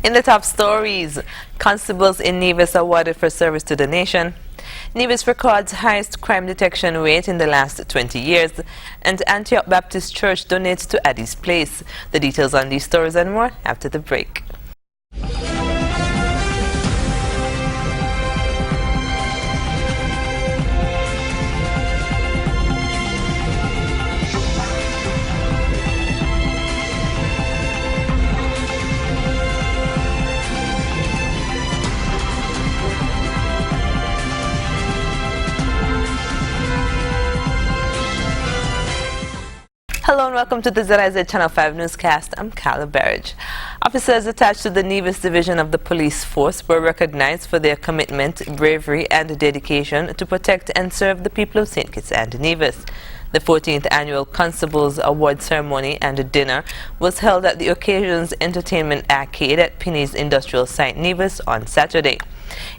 In the top stories, constables in Nevis awarded for service to the nation. Nevis records highest crime detection rate in the last 20 years. And Antioch Baptist Church donates to Addie's Place. The details on these stories and more after the break. Hello and welcome to the ZIZ Channel 5 newscast. I'm Carla Berridge. Officers attached to the Nevis Division of the Police Force were recognized for their commitment, bravery and dedication to protect and serve the people of St. Kitts and Nevis. The 14th Annual Constables Award Ceremony and Dinner was held at the Occasions Entertainment Arcade at Pinney's Industrial Site, Nevis on Saturday.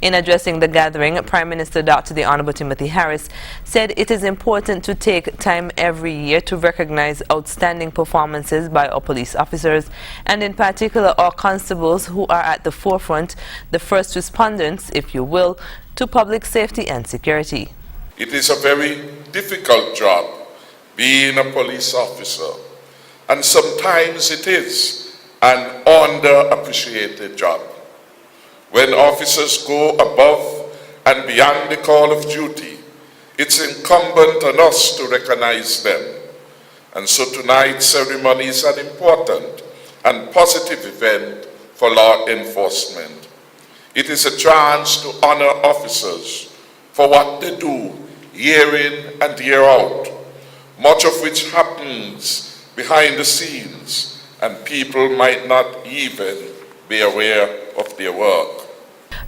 In addressing the gathering, Prime Minister Dr. the Honorable Timothy Harris said it is important to take time every year to recognize outstanding performances by our police officers, and in particular our constables who are at the forefront, the first respondents, if you will, to public safety and security. It is a very difficult job being a police officer, and sometimes it is an underappreciated job. When officers go above and beyond the call of duty, it's incumbent on us to recognize them. And so tonight's ceremony is an important and positive event for law enforcement. It is a chance to honor officers for what they do year in and year out, much of which happens behind the scenes, and people might not even be aware of their work.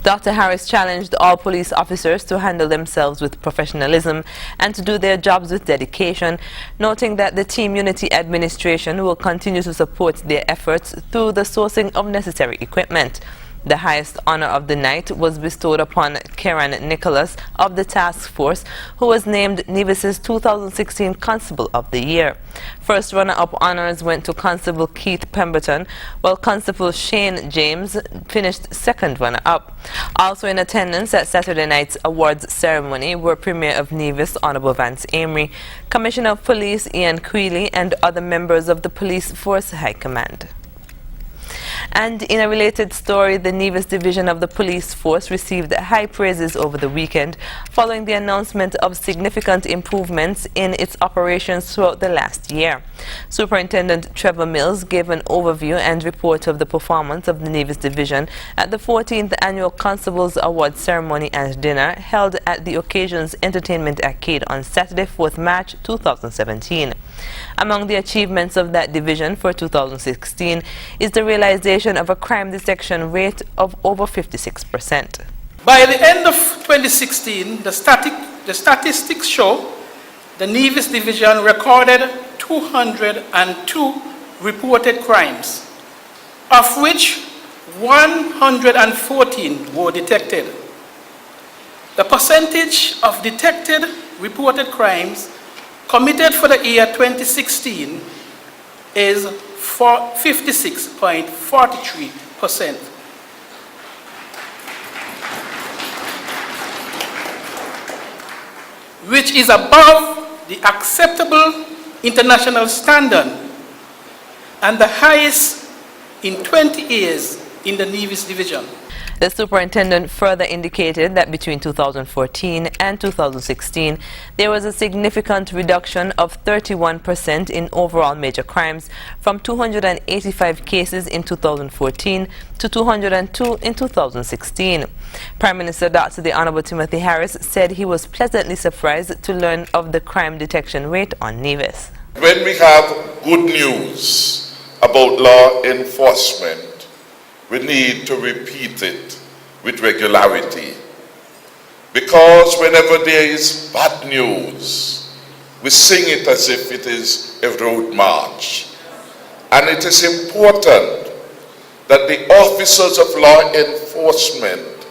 Dr. Harris challenged all police officers to handle themselves with professionalism and to do their jobs with dedication, noting that the Team Unity administration will continue to support their efforts through the sourcing of necessary equipment. The highest honor of the night was bestowed upon Karen Nicholas of the task force, who was named Nevis's 2016 Constable of the Year. First runner-up honors went to Constable Keith Pemberton, while Constable Shane James finished second runner-up. Also in attendance at Saturday night's awards ceremony were Premier of Nevis Honorable Vance Amory, Commissioner of Police Ian Quealy, and other members of the Police Force High Command. And in a related story, the Nevis Division of the Police Force received high praises over the weekend following the announcement of significant improvements in its operations throughout the last year. Superintendent Trevor Mills gave an overview and report of the performance of the Nevis Division at the 14th Annual Constables Award Ceremony and Dinner held at the Occasions Entertainment Arcade on Saturday, 4th March 2017. Among the achievements of that division for 2016 is the realization of a crime detection rate of over 56%. By the end of 2016, the statistics show the Nevis Division recorded 202 reported crimes, of which 114 were detected. The percentage of detected reported crimes committed for the year 2016 is 56.43%. Which is above the acceptable international standard and the highest in 20 years in the Nevis Division. The superintendent further indicated that between 2014 and 2016, there was a significant reduction of 31% in overall major crimes, from 285 cases in 2014 to 202 in 2016. Prime Minister Dr. the Honorable Timothy Harris said he was pleasantly surprised to learn of the crime detection rate on Nevis. When we have good news about law enforcement, we need to repeat it with regularity. Because whenever there is bad news, we sing it as if it is a road march. And it is important that the officers of law enforcement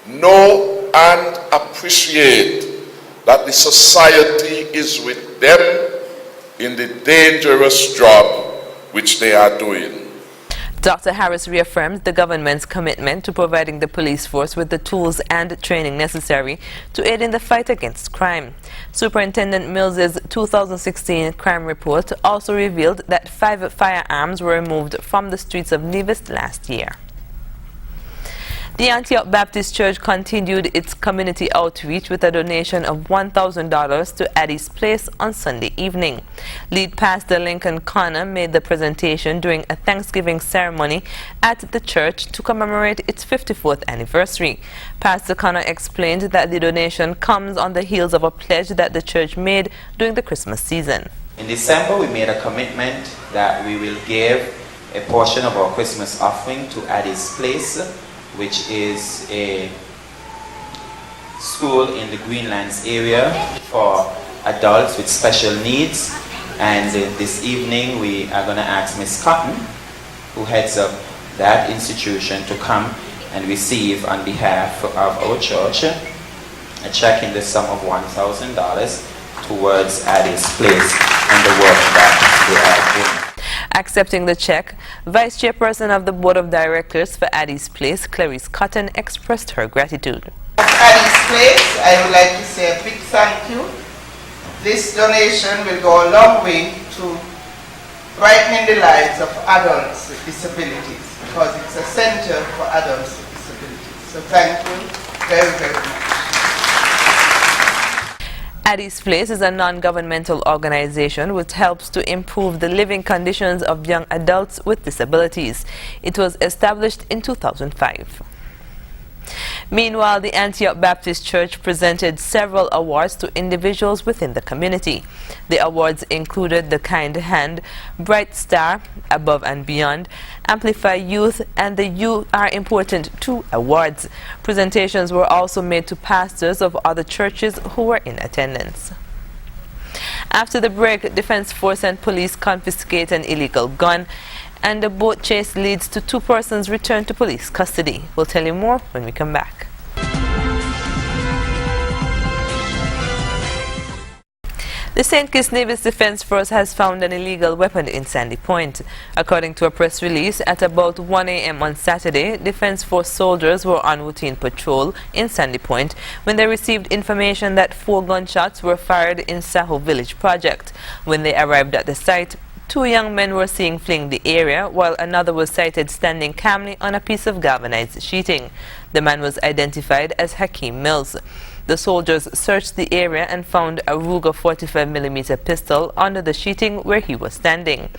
know and appreciate that the society is with them in the dangerous job which they are doing. Dr. Harris reaffirmed the government's commitment to providing the police force with the tools and training necessary to aid in the fight against crime. Superintendent Mills's 2016 crime report also revealed that 5 firearms were removed from the streets of Nevis last year. The Antioch Baptist Church continued its community outreach with a donation of $1,000 to Addie's Place on Sunday evening. Lead Pastor Lincoln Connor made the presentation during a Thanksgiving ceremony at the church to commemorate its 54th anniversary. Pastor Connor explained that the donation comes on the heels of a pledge that the church made during the Christmas season. In December, we made a commitment that we will give a portion of our Christmas offering to Addie's Place, which is a school in the Greenlands area for adults with special needs. And this evening we are going to ask Ms. Cotton, who heads up that institution, to come and receive on behalf of our church a check in the sum of $1,000 towards Addie's Place and the work that they are doing. Accepting the check, Vice Chairperson of the Board of Directors for Addie's Place, Clarice Cotton, expressed her gratitude. Addie's Place, I would like to say a big thank you. This donation will go a long way to brightening the lives of adults with disabilities, because it's a center for adults with disabilities. So thank you very, very much. Addie's Place is a non-governmental organization which helps to improve the living conditions of young adults with disabilities. It was established in 2005. Meanwhile, the Antioch Baptist Church presented several awards to individuals within the community. The awards included the Kind Hand, Bright Star, Above and Beyond, Amplify Youth, and the You Are Important 2 awards. Presentations were also made to pastors of other churches who were in attendance. After the break, Defense Force and police confiscate an illegal gun, and a boat chase leads to 2 persons returned to police custody. We'll tell you more when we come back. The St. Kitts Nevis Defense Force has found an illegal weapon in Sandy Point. According to a press release, at about 1 a.m. on Saturday, Defense Force soldiers were on routine patrol in Sandy Point when they received information that 4 gunshots were fired in Saho Village Project. When they arrived at the site, 2 young men were seen fleeing the area, while another was sighted standing calmly on a piece of galvanized sheeting. The man was identified as Hakeem Mills. The soldiers searched the area and found a Ruger 45mm pistol under the sheeting where he was standing.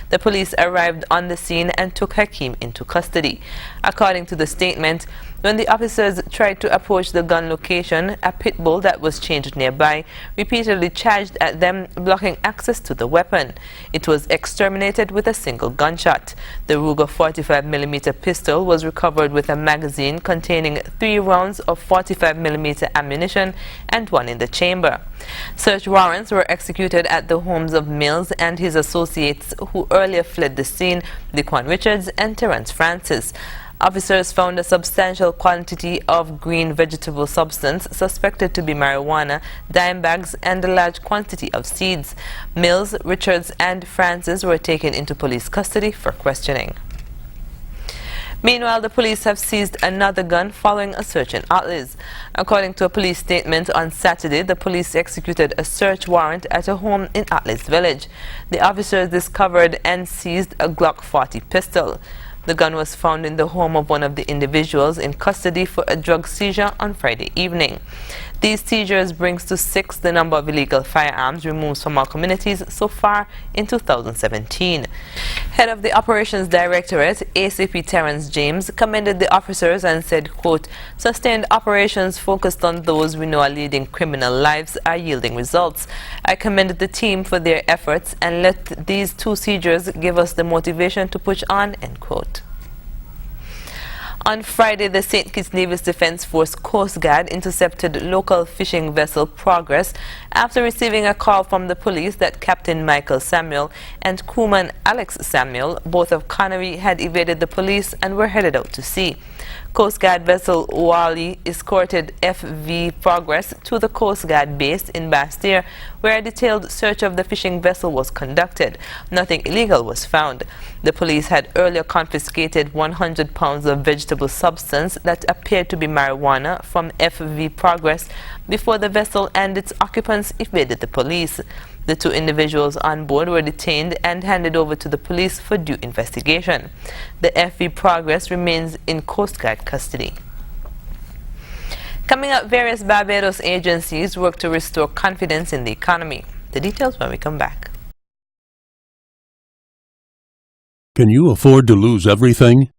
The police arrived on the scene and took Hakeem into custody. According to the statement, when the officers tried to approach the gun location, a pit bull that was chained nearby repeatedly charged at them, blocking access to the weapon. It was exterminated with a single gunshot. The Ruger 45mm pistol was recovered with a magazine containing 3 rounds of 45mm ammunition and 1 in the chamber. Search warrants were executed at the homes of Mills and his associates who earlier fled the scene, Dequan Richards and Terrence Francis. Officers found a substantial quantity of green vegetable substance suspected to be marijuana, dime bags, and a large quantity of seeds. Mills, Richards, and Francis were taken into police custody for questioning. Meanwhile, the police have seized another gun following a search in Atlas. According to a police statement on Saturday, the police executed a search warrant at a home in Atlas Village. The officers discovered and seized a Glock 40 pistol. The gun was found in the home of one of the individuals in custody for a drug seizure on Friday evening. These seizures brings to 6 the number of illegal firearms removed from our communities so far in 2017. Head of the Operations Directorate, ACP Terrence James, commended the officers and said, quote, "Sustained operations focused on those we know are leading criminal lives are yielding results. I commend the team for their efforts and let these 2 seizures give us the motivation to push on," end quote. On Friday, the St. Kitts Nevis Defense Force Coast Guard intercepted local fishing vessel Progress after receiving a call from the police that Captain Michael Samuel and crewman Alex Samuel, both of Connery, had evaded the police and were headed out to sea. Coast Guard vessel Wally escorted FV Progress to the Coast Guard base in Bastille, where a detailed search of the fishing vessel was conducted. Nothing illegal was found. The police had earlier confiscated 100 pounds of vegetable substance that appeared to be marijuana from FV Progress before the vessel and its occupants evaded the police. The two individuals on board were detained and handed over to the police for due investigation. The FV Progress remains in Coast Guard custody. Coming up, various Barbados agencies work to restore confidence in the economy. The details when we come back. Can you afford to lose everything?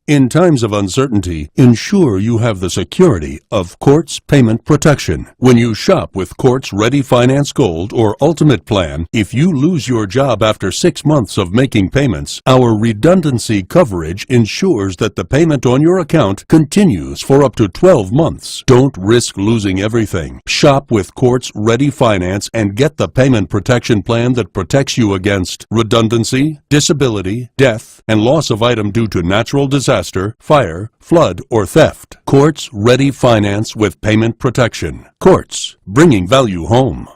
In times of uncertainty, ensure you have the security of Quartz Payment Protection. When you shop with Quartz Ready Finance Gold or Ultimate Plan, if you lose your job after 6 months of making payments, our redundancy coverage ensures that the payment on your account continues for up to 12 months. Don't risk losing everything. Shop with Quartz Ready Finance and get the payment protection plan that protects you against redundancy, disability, death, and loss of item due to natural disaster, fire, flood, or theft. Quartz Ready Finance with payment protection. Quartz, bringing value home.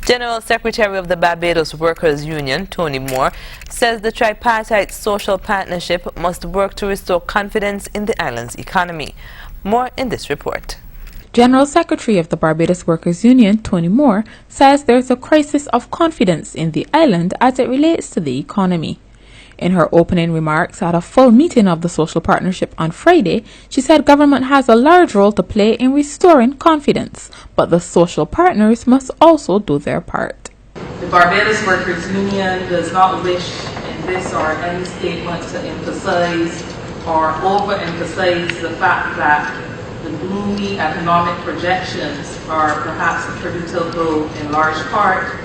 General Secretary of the Barbados Workers Union, Tony Moore, says the tripartite social partnership must work to restore confidence in the island's economy. More in this report. General Secretary of the Barbados Workers Union, Tony Moore, says there is a crisis of confidence in the island as it relates to the economy. In her opening remarks at a full meeting of the social partnership on Friday, she said government has a large role to play in restoring confidence, but the social partners must also do their part. The Barbados Workers Union does not wish in this or any statement to emphasize or overemphasize the fact that the gloomy economic projections are perhaps attributable in large part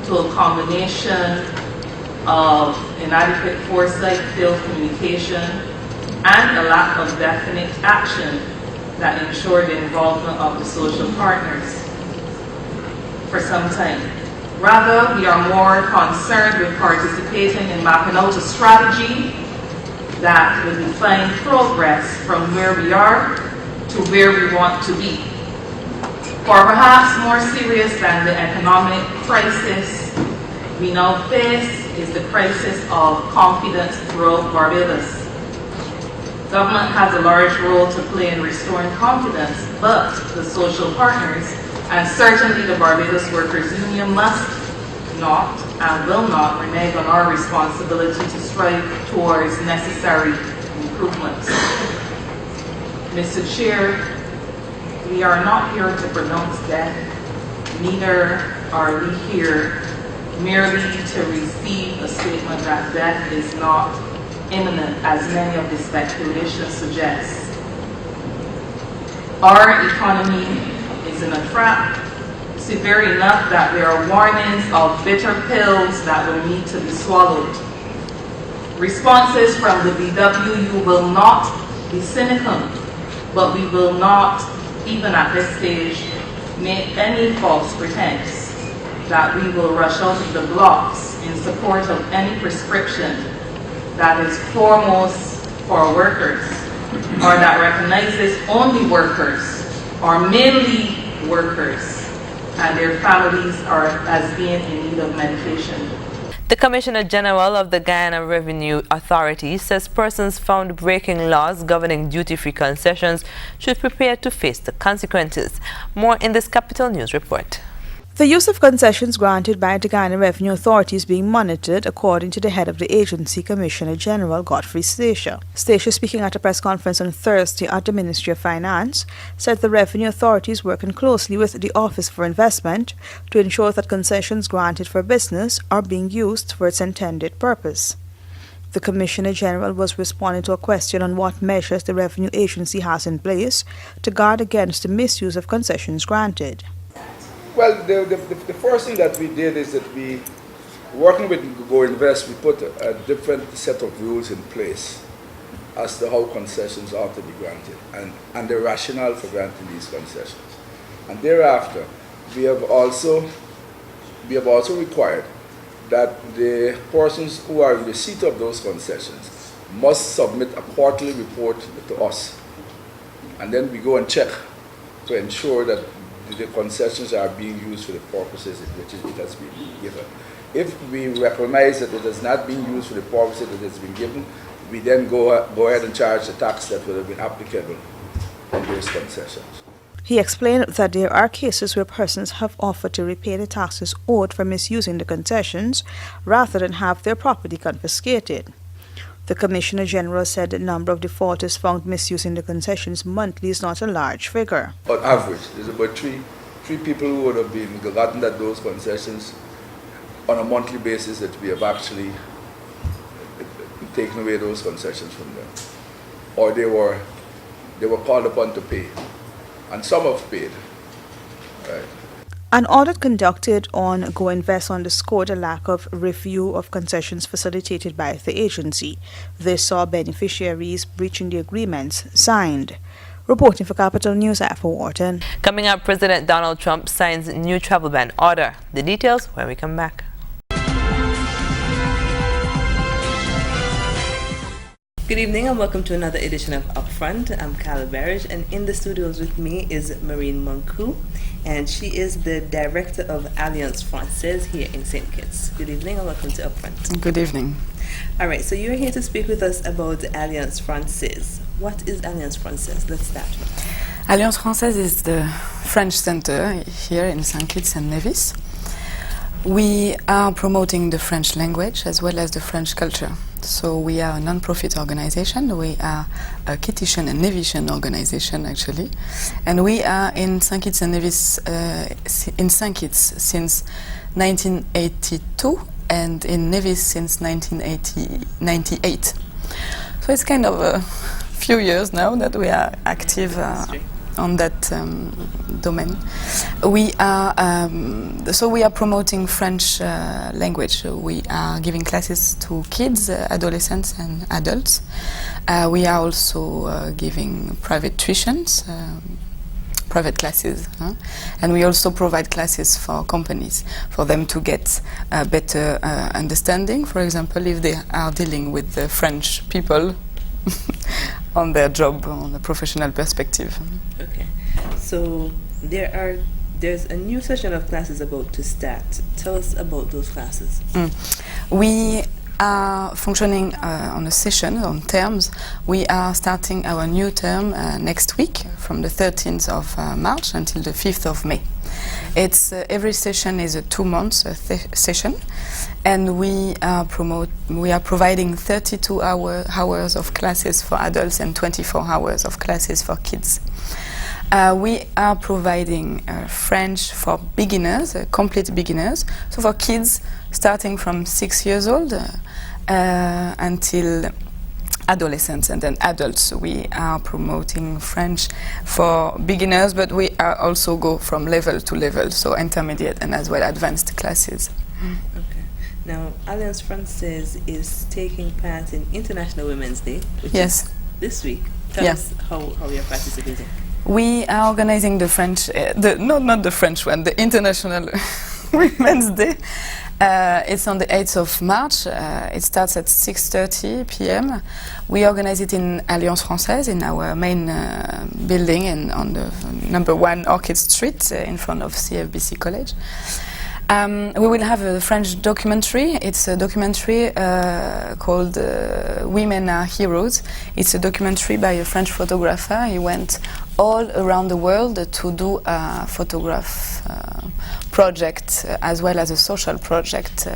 to a combination of inadequate foresight, failed communication, and a lack of definite action that ensured the involvement of the social partners for some time. Rather, we are more concerned with participating in mapping out a strategy that will define progress from where we are to where we want to be. For perhaps more serious than the economic crisis we now face is the crisis of confidence throughout Barbados. Government has a large role to play in restoring confidence, but the social partners, and certainly the Barbados Workers Union, must not and will not renege on our responsibility to strive towards necessary improvements. Mr. Chair, we are not here to pronounce death, neither are we here merely to receive a statement that death is not imminent, as many of the speculations suggest. Our economy is in a trap, severe enough that there are warnings of bitter pills that will need to be swallowed. Responses from the BWU will not be cynical, but we will not, even at this stage, make any false pretense that we will rush out of the blocks in support of any prescription that is foremost for workers, or that recognizes only workers, or mainly workers, and their families are as being in need of medication. The Commissioner General of the Guyana Revenue Authority says persons found breaking laws governing duty-free concessions should prepare to face the consequences. More in this Capital News report. The use of concessions granted by the Guyana Revenue Authority is being monitored, according to the head of the agency, Commissioner General Godfrey Stacia. Stacia, speaking at a press conference on Thursday at the Ministry of Finance, said the Revenue Authority is working closely with the Office for Investment to ensure that concessions granted for business are being used for its intended purpose. The Commissioner General was responding to a question on what measures the Revenue Agency has in place to guard against the misuse of concessions granted. Well, the first thing that we did is that we, working with Go Invest, we put a different set of rules in place. as to how concessions ought to be granted and the rationale for granting these concessions. And thereafter, we have also required that the persons who are in receipt of those concessions must submit a quarterly report to us. And then we go and check to ensure that the concessions are being used for the purposes which it has been given. If we recognize that it has not been used for the purposes that it has been given, we then go ahead and charge the tax that would have been applicable on those concessions. He explained that there are cases where persons have offered to repay the taxes owed for misusing the concessions rather than have their property confiscated. The Commissioner General said the number of defaulters found misusing the concessions monthly is not a large figure. On average, there's about three people who would have been gotten at those concessions on a monthly basis that we have actually taken away those concessions from them. Or they were called upon to pay. And some have paid. Right. An audit conducted on Go Invest underscored a lack of review of concessions facilitated by the agency. This saw beneficiaries breaching the agreements signed. Reporting for Capital News, Afro Wharton. Coming up, President Donald Trump signs new travel ban order. The details when we come back. Good evening and welcome to another edition of Upfront. I'm Kyle Barrage, and in the studios with me is Marine Monku, and she is the Director of Alliance Française here in St. Kitts. Good evening and welcome to Upfront. Good evening. All right, so you're here to speak with us about Alliance Française. What is Alliance Française? Let's start with. Alliance Française is the French center here in St. Kitts and Nevis. We are promoting the French language as well as the French culture. So we are a non-profit organization. We are a Kittitian and Nevisian organization, actually. And we are in St. Kitts and Nevis, in St. Kitts since 1982 and in Nevis since 1998. So it's kind of a few years now that we are active on that domain. We are promoting French language. We are giving classes to kids, adolescents and adults. We are also giving private tuitions, private classes, and we also provide classes for companies for them to get a better understanding. For example, if they are dealing with the French people on their job, on a professional perspective. Okay, so there's a new session of classes about to start. Tell us about those classes. We are functioning on a session, on terms. We are starting our new term next week from the 13th of March until the 5th of May. It's every session is a 2 months session, and we are providing 32 hours of classes for adults and 24 hours of classes for kids. We are providing French for beginners, complete beginners. So for kids starting from 6 years old until adolescents and then adults. We are promoting French for beginners, but we are also go from level to level, so intermediate and as well advanced classes. Okay. Now, Alliance Française is taking part in International Women's Day, which yes. is this week. Tell us how you're participating. We are organizing the French, not the French one, the International Women's Day. It's on the 8th of March. It starts at 6:30 p.m. We organize it in Alliance Française, in our main building and on the number 1 Orchid Street in front of CFBC College. We will have a French documentary. It's a documentary called Women Are Heroes. It's a documentary by a French photographer. He went all around the world to do a photograph project as well as a social project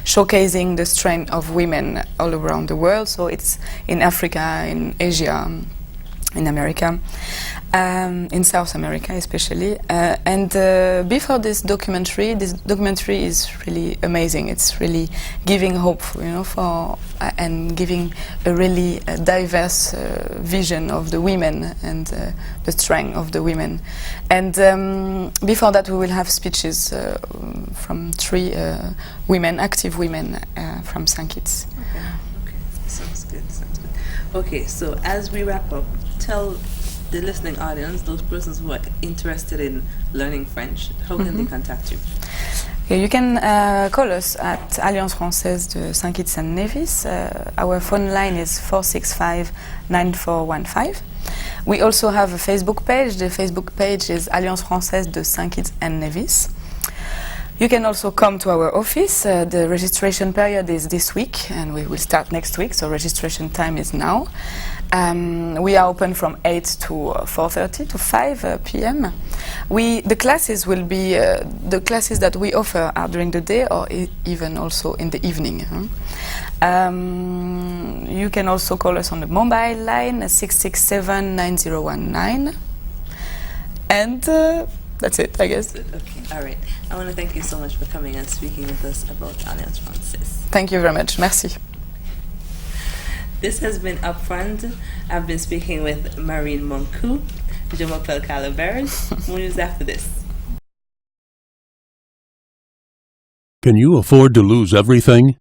showcasing the strength of women all around the world. So it's in Africa, in Asia, in America, in South America especially. And before this documentary is really amazing. It's really giving hope, for and giving a really diverse vision of the women and the strength of the women. And before that, we will have speeches from 3 women, active women from St. Kitts. Okay, sounds good. Okay, so as we wrap up, tell the listening audience, those persons who are interested in learning French, how can they contact you? Okay, you can call us at Alliance Française de Saint-Kitts-and-Nevis. Our phone line is 465-9415. We also have a Facebook page. The Facebook page is Alliance Française de Saint-Kitts-and-Nevis. You can also come to our office. The registration period is this week, and we will start next week, so registration time is now. We are open from 8 to 4:30 to 5 p.m. The classes will be, the classes that we offer are during the day or even also in the evening. You can also call us on the mobile line, 667-9019. And that's it, I guess. Okay, all right. I want to thank you so much for coming and speaking with us about Alliance Française. Thank you very much. Merci. This has been Upfront. I've been speaking with Marine Moncu, Je m'appelle Calaveras. More news after this. Can you afford to lose everything?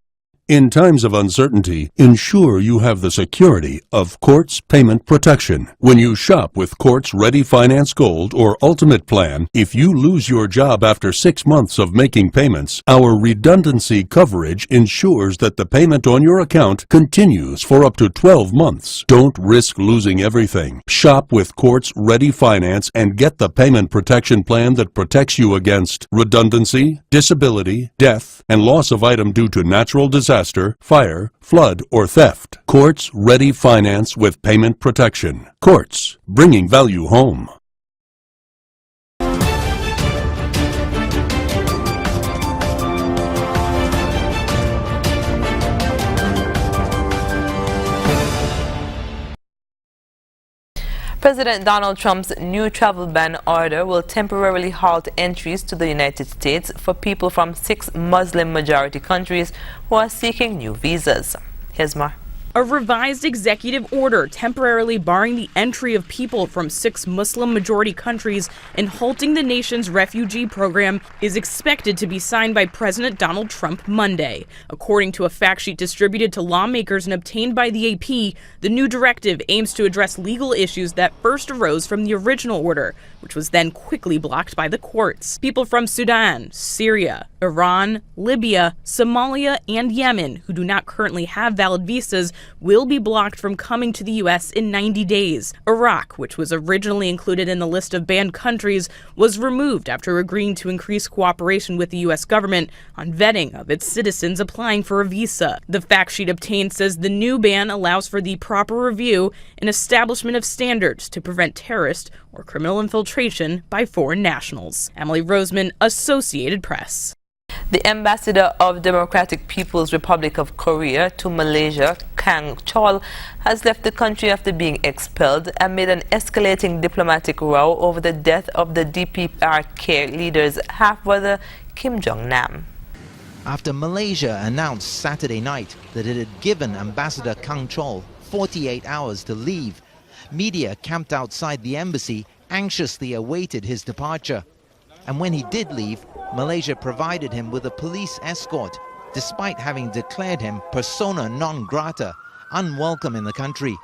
In times of uncertainty, ensure you have the security of Quartz Payment Protection. When you shop with Quartz Ready Finance Gold or Ultimate Plan, if you lose your job after 6 months of making payments, our redundancy coverage ensures that the payment on your account continues for up to 12 months. Don't risk losing everything. Shop with Quartz Ready Finance and get the payment protection plan that protects you against redundancy, disability, death, and loss of item due to natural disaster, fire, flood, or theft. Quartz Ready Finance with payment protection. Quartz, bringing value home. President Donald Trump's new travel ban order will temporarily halt entries to the United States for people from 6 Muslim-majority countries who are seeking new visas. Here's more. A revised executive order temporarily barring the entry of people from 6 Muslim-majority countries and halting the nation's refugee program is expected to be signed by President Donald Trump Monday. According to a fact sheet distributed to lawmakers and obtained by the AP, the new directive aims to address legal issues that first arose from the original order, which was then quickly blocked by the courts. People from Sudan, Syria, Iran, Libya, Somalia, and Yemen who do not currently have valid visas will be blocked from coming to the U.S. in 90 days. Iraq, which was originally included in the list of banned countries, was removed after agreeing to increase cooperation with the U.S. government on vetting of its citizens applying for a visa. The fact sheet obtained says the new ban allows for the proper review and establishment of standards to prevent terrorist or criminal infiltration by foreign nationals. Emily Roseman, Associated Press. The ambassador of Democratic People's Republic of Korea to Malaysia, Kang Chol, has left the country after being expelled amid an escalating diplomatic row over the death of the DPRK leader's half-brother Kim Jong-nam. After Malaysia announced Saturday night that it had given Ambassador Kang Chol 48 hours to leave, media camped outside the embassy anxiously awaited his departure. And when he did leave, Malaysia provided him with a police escort, despite having declared him persona non grata, unwelcome in the country.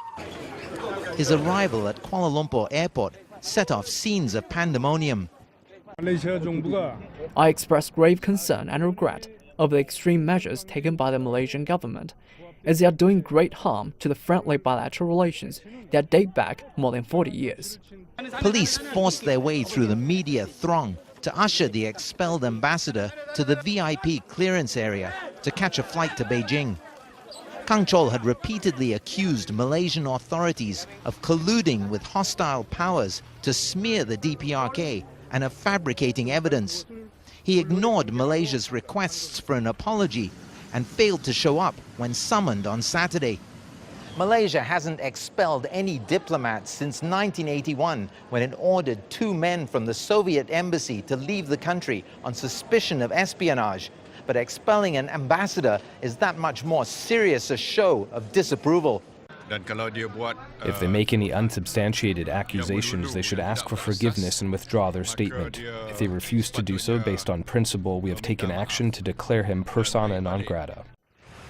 His arrival at Kuala Lumpur airport set off scenes of pandemonium. I express grave concern and regret over the extreme measures taken by the Malaysian government, as they are doing great harm to the friendly bilateral relations that date back more than 40 years. Police forced their way through the media throng to usher the expelled ambassador to the VIP clearance area to catch a flight to Beijing. Kang Chol had repeatedly accused Malaysian authorities of colluding with hostile powers to smear the DPRK and of fabricating evidence. He ignored Malaysia's requests for an apology and failed to show up when summoned on Saturday. Malaysia hasn't expelled any diplomats since 1981, when it ordered 2 men from the Soviet embassy to leave the country on suspicion of espionage. But expelling an ambassador is that much more serious a show of disapproval. If they make any unsubstantiated accusations, they should ask for forgiveness and withdraw their statement. If they refuse to do so based on principle, we have taken action to declare him persona non grata.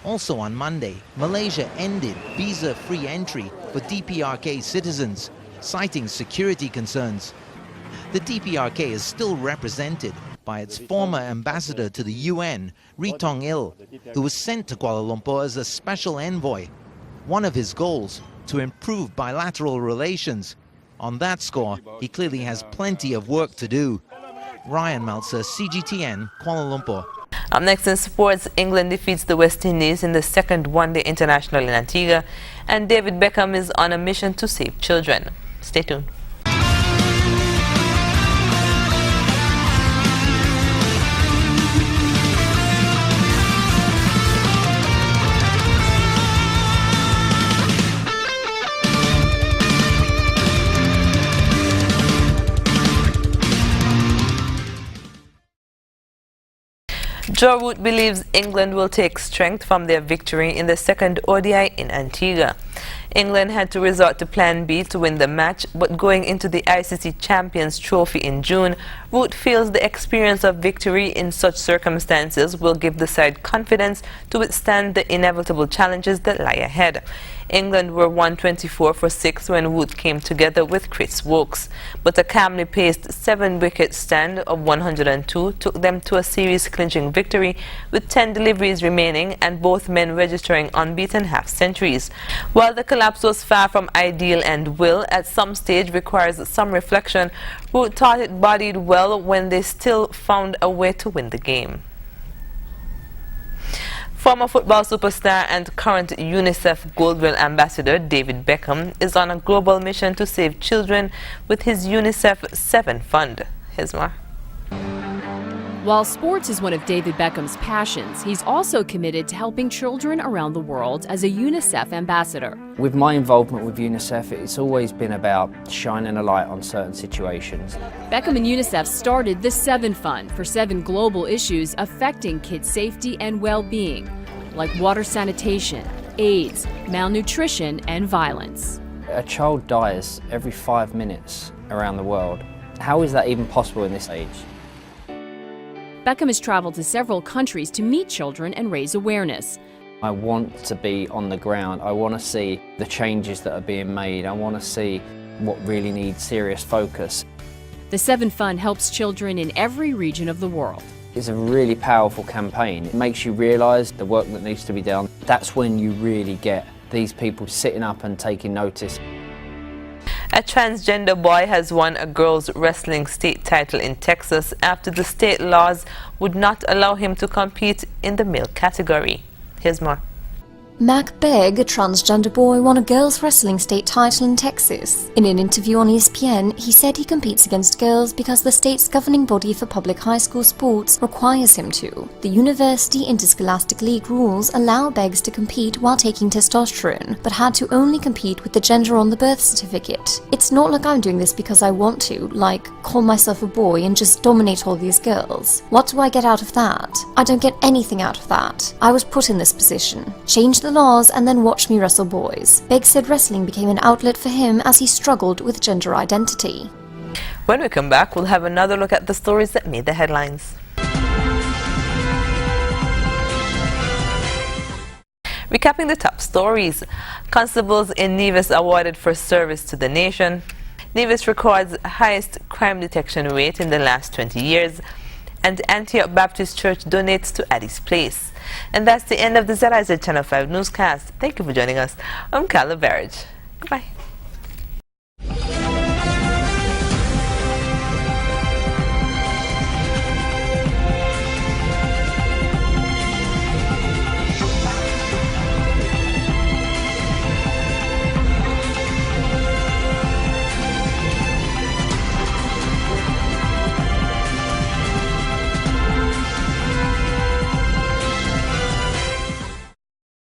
Also on Monday, Malaysia ended visa-free entry for DPRK citizens, citing security concerns. The DPRK is still represented by its former ambassador to the UN, Ritong Il, who was sent to Kuala Lumpur as a special envoy. One of his goals, to improve bilateral relations. On that score, he clearly has plenty of work to do. Ryan Meltzer, CGTN, Kuala Lumpur. Up next in sports, England defeats the West Indies in the second one-day international in Antigua, and David Beckham is on a mission to save children. Stay tuned. Joe Root believes England will take strength from their victory in the second ODI in Antigua. England had to resort to Plan B to win the match, but going into the ICC Champions Trophy in June, Root feels the experience of victory in such circumstances will give the side confidence to withstand the inevitable challenges that lie ahead. England were 124 for 6 when Root came together with Chris Wokes, but a calmly paced 7-wicket stand of 102 took them to a series-clinching victory with 10 deliveries remaining and both men registering unbeaten half-centuries. While the collapse was far from ideal and will, at some stage, requires some reflection, Root thought it bodied well when they still found a way to win the game. Former football superstar and current UNICEF Goldwell ambassador David Beckham is on a global mission to save children with his UNICEF 7 fund. Here's more. While sports is one of David Beckham's passions, he's also committed to helping children around the world as a UNICEF ambassador. With my involvement with UNICEF, it's always been about shining a light on certain situations. Beckham and UNICEF started the 7 Fund for 7 global issues affecting kids' safety and well-being, like water sanitation, AIDS, malnutrition, and violence. A child dies every 5 minutes around the world. How is that even possible in this age? Beckham has traveled to several countries to meet children and raise awareness. I want to be on the ground. I want to see the changes that are being made. I want to see what really needs serious focus. The 7 Fund helps children in every region of the world. It's a really powerful campaign. It makes you realise the work that needs to be done. That's when you really get these people sitting up and taking notice. A transgender boy has won a girls' wrestling state title in Texas after the state laws would not allow him to compete in the male category. Here's more. Mac Begg, a transgender boy, won a girls' wrestling state title in Texas. In an interview on ESPN, he said he competes against girls because the state's governing body for public high school sports requires him to. The University Interscholastic League rules allow Beggs to compete while taking testosterone, but had to only compete with the gender on the birth certificate. It's not like I'm doing this because I want to, like call myself a boy and just dominate all these girls. What do I get out of that? I don't get anything out of that. I was put in this position. Change the laws and then watch me wrestle boys. Begg said wrestling became an outlet for him as he struggled with gender identity. When we come back, we'll have another look at the stories that made the headlines. Recapping the top stories. Constables in Nevis awarded for service to the nation. Nevis records highest crime detection rate in the last 20 years. And Antioch Baptist Church donates to Addie's Place. And that's the end of the ZIZ Channel 5 newscast. Thank you for joining us. I'm Carla Barrage. Goodbye.